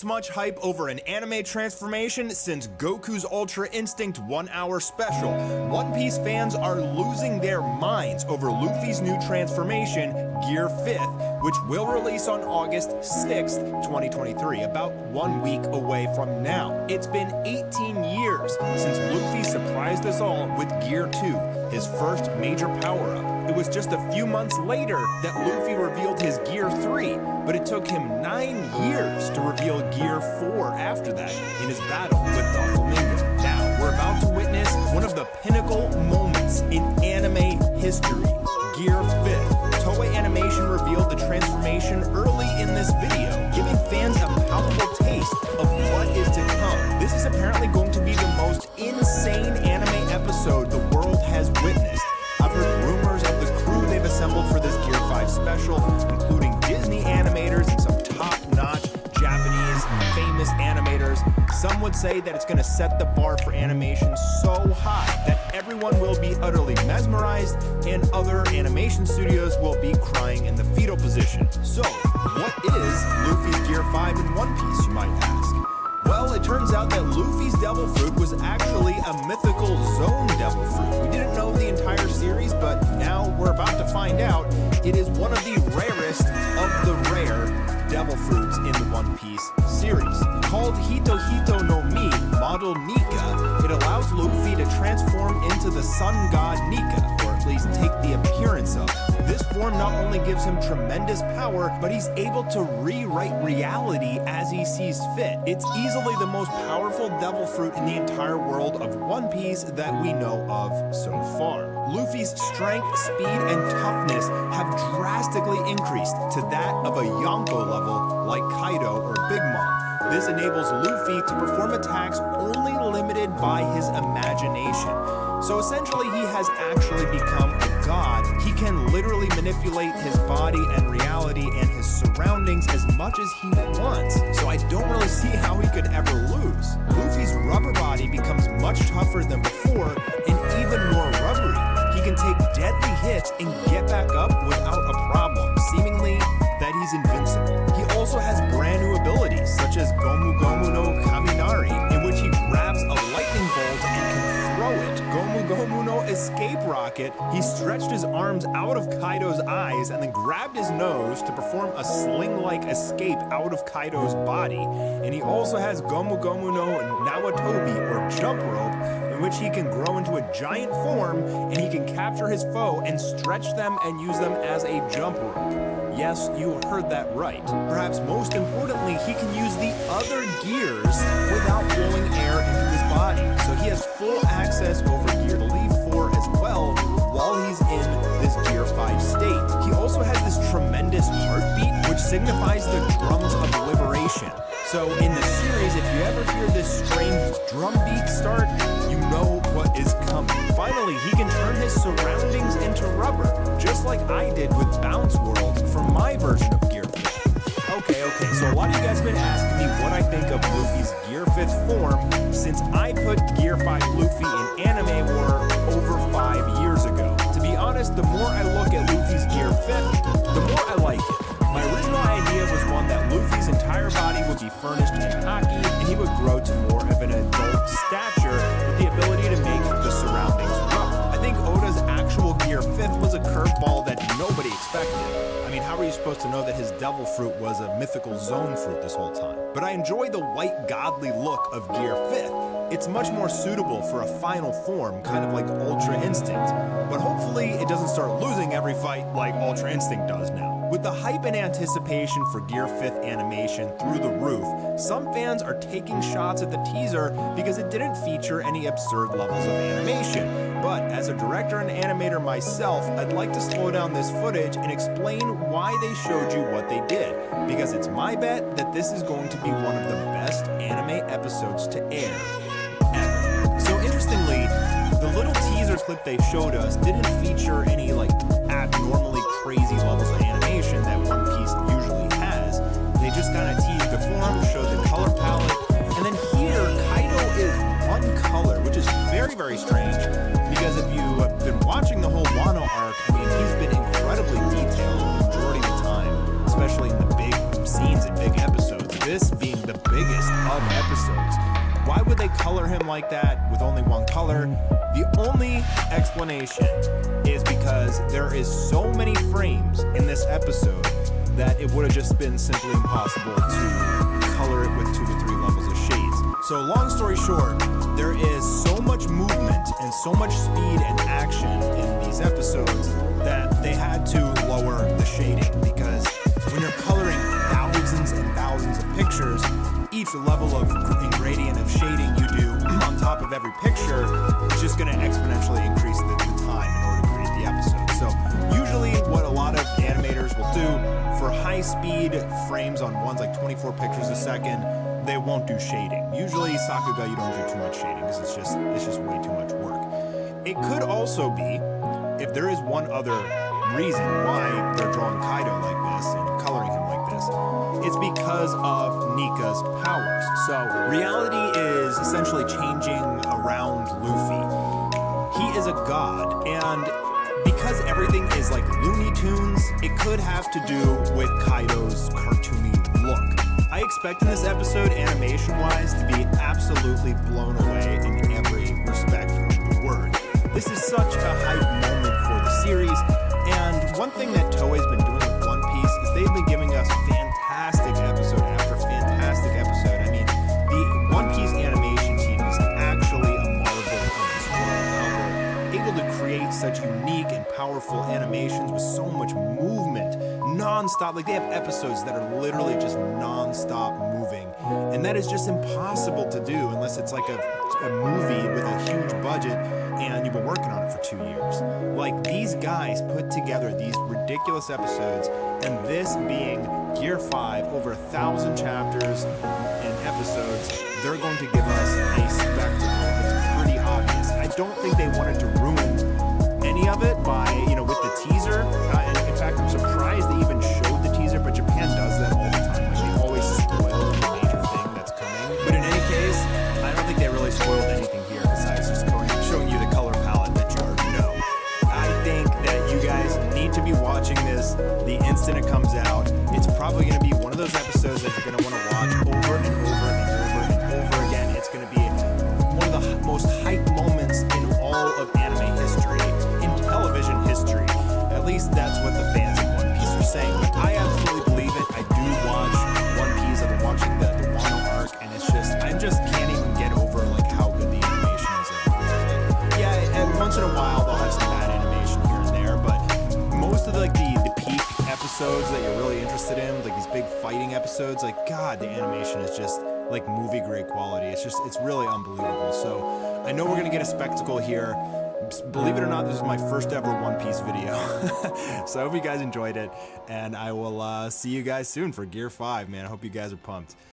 this much hype over an anime transformation since Goku's Ultra Instinct 1-hour special. One Piece fans are losing their minds over Luffy's new transformation, Gear 5th, which will release on August 6th, 2023, about 1 week away from now. It's been 18 years since Luffy surprised us all with Gear 2, his first major power-up. It was just a few months later that Luffy revealed his Gear 3, but it took him 9 years to reveal Gear 4 after that in his battle with the Flamingo. Now, we're about to witness one of the pinnacle moments in anime history, Gear 5th. Toei Animation revealed the transformation early in this video, giving fans a palpable taste of what is to come. This is apparently going to be the most insane anime episode the world has witnessed. I've heard rumors of the crew they've assembled for this Gear 5 special, including Disney animators and some top-notch Japanese famous animators. Some would say that it's going to set the bar for animation so high that everyone will be utterly mesmerized and other animation studios will be crying in the fetal position. So, what is Luffy's Gear 5 in One Piece, you might ask? Well, it turns out that Luffy's Devil Fruit was actually a mythical zone Devil Fruit. We didn't know the entire series, but now we're about to find out. It is one of the rarest of the rare Devil Fruits in the One Piece series. Called Hito Hito no Mi, Model Nika, it allows Luffy to transform into the sun god Nika, or at least take the appearance of it. This form not only gives him tremendous power, but he's able to rewrite reality as he sees fit. It's easily the most powerful Devil Fruit in the entire world of One Piece that we know of so far. Luffy's strength, speed, and toughness have drastically increased to that of a Yonko level like Kaido or Big Mom. This enables Luffy to perform attacks only limited by his imagination. So essentially he has actually become a god. He can literally manipulate his body and reality and his surroundings as much as he wants. So I don't really see how he could ever lose. Luffy's rubber body becomes much tougher than before and even more rubbery. He can take deadly hits and get back up without a problem, seemingly that he's invincible. He also has brand new abilities, such as Gomu Gomu no Kaminari, in which he grabs a lightning bolt and can throw it. Gomu Gomu no Escape Rocket, he stretched his arms out of Kaido's eyes and then grabbed his nose to perform a sling-like escape out of Kaido's body. And he also has Gomu Gomu no Nawatobi, or Jump Rope, in which he can grow into a giant form and he can capture his foe and stretch them and use them as a jump rope. Yes, you heard that right. Perhaps most importantly, he can use the other gears without blowing air into his body. So he has full access over Gear 4 as well while he's in this Gear 5 state. He also has this tremendous heartbeat, which signifies the drums of liberation. So in the series, if you ever hear this strange drum beat start, you know what is coming. Finally, he can turn his surroundings into rubber, just like I did with Bounce World for my version of Gear 5th. Okay, so a lot of you guys have been asking me what I think of Luffy's Gear 5th form since I put Gear 5 Luffy in Anime War over 5 years ago. To be honest, the more I look at Luffy's Gear 5th, the more I like it. My original idea was one that Luffy's entire body would be furnished in haki, and he would grow to more of an adult stature with the ability to make the surroundings rubber. I think Oda's actual Gear 5th was a curveball that nobody expected. I mean, how were you supposed to know that his Devil Fruit was a mythical zone fruit this whole time? But I enjoy the white godly look of Gear 5th. It's much more suitable for a final form, kind of like Ultra Instinct. But hopefully it doesn't start losing every fight like Ultra Instinct does now. With the hype and anticipation for Gear 5th animation through the roof, some fans are taking shots at the teaser because it didn't feature any absurd levels of animation. But as a director and animator myself, I'd like to slow down this footage and explain why they showed you what they did, because it's my bet that this is going to be one of the best anime episodes to air ever. So interestingly, the little teaser clip they showed us didn't feature any abnormally crazy levels of animation that One Piece usually has. They just kind of teased the form, showed the color palette, and then here Kaido is one color, which is very, very strange, because if you have been watching the whole Wano arc, I mean, he's been incredibly detailed the majority of the time, especially in the big scenes and big episodes. This being the biggest of episodes. Why would they color him like that with only one color? The only explanation is because there is so many frames in this episode that it would have just been simply impossible to color it with 2 to 3 levels of shades. So long story short, there is so much movement and so much speed and action in these episodes that they had to lower the shading, because when you're coloring thousands and thousands of pictures, each level of gradient of shading you do on top of every picture is just going to exponentially increase the time in order to create the episode. So usually what a lot of animators will do for high speed frames on ones like 24 pictures a second, they won't do shading. Usually Sakuga, you don't do too much shading because it's just way too much work. It could also be, if there is one other reason why they're drawing Kaido like this and coloring him like this, it's because of Nika's powers. So reality is essentially changing around Luffy. He is a god, and because everything is like Looney Tunes, it could have to do with Kaido's cartoony look. I expect in this episode, animation-wise, to be absolutely blown away in every respect of the word. This is such a hype moment for the series, and one thing that Toei's been doing with One Piece is they've been giving us fantastic episode after fantastic episode. I mean, the One Piece animation team is actually a marvel of this world. How they're able to create such unique and powerful animations with so much movement, non-stop. Like, they have episodes that are literally just non-stop moving, and that is just impossible to do unless it's like a movie with a huge budget and you've been working on it for 2 years. Like, these guys put together these ridiculous episodes, and this being Gear 5, over 1,000 chapters and episodes, they're going to give us a spectacle. It's pretty obvious. I don't think they wanted to ruin any of it by, with the teaser. And in fact, I'm surprised they even showed the teaser, but Japan does that all the time. Like, they always spoil a major thing that's coming. But in any case, I don't think they really spoiled anything here besides just showing you the color palette that you already know. I think that you guys need to be watching this the instant it comes out. It's probably going to be one of those episodes that you're going to want to watch over and over and over and over again. It's going to be one of the most hype moments in all of anime history, in television history. At least that's what the fans of One Piece are saying. But I absolutely believe it. I do watch One Piece. I've been watching the Wano arc, and it's just, I just can't even get over like how good the animation is. Yeah, and once in a while they'll have some bad animation here and there, but most of the peak episodes that you're really interested in, like these big fighting episodes, like, God, the animation is just like movie grade quality. It's really unbelievable. So I know we're gonna get a spectacle here. Believe it or not, this is my first ever One Piece video. So I hope you guys enjoyed it, and I will see you guys soon for Gear 5, man. I hope you guys are pumped.